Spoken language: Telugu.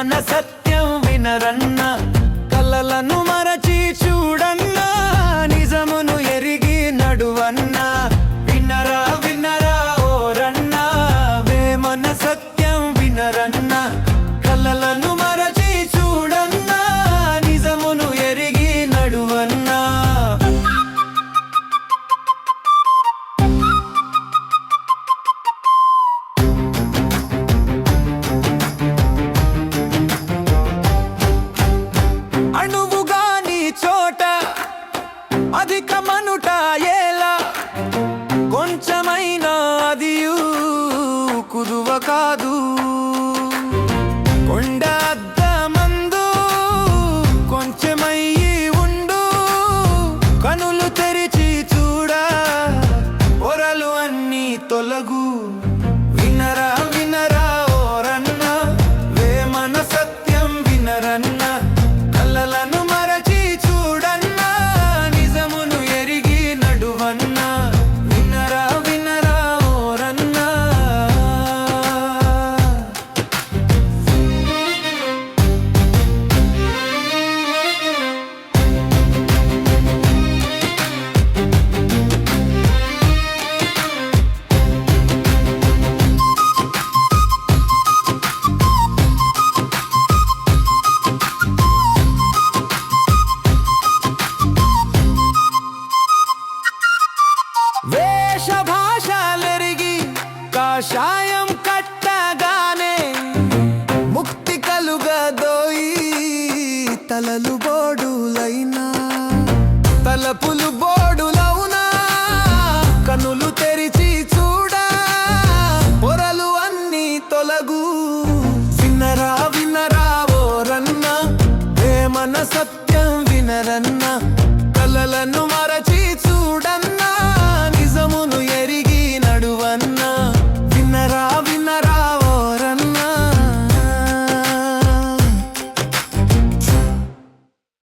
వేమన సత్యం వినరన్న కలలను మరచి చూడన్నా నిజమును ఎరిగి నడువన్నా వినరా వినరా ఓరన్నా వేమన సత్యం వినరన్న కలలను మరచి చూడన్నా నిజమును ఎరిగి నడువన్నా అధికమనుట ఎలా కొంచెమైనా అదియు కుదువ కాదు కొండ అద్దమందు కొంచెమయ్యి ఉండు కనులు తెరిచి చూడ పొరలు అన్నీ తొలగు వినరా వినరా ఓరన్న వేమన సత్యం వినరన్న కలలను మరచి చూడన్నా వినరా వినరా ఓరన్నా వేషభాషలెరిగి కాషాయం కట్టగానే ముక్తి కలుగదోయి తలలు బోడులైనా తలపులు బోడులవునా కనులు తెరిచి చూడ పొరలు అన్నీ తొలగు వినరా వినరా ఓరన్న వేమన సత్యం వినరన్న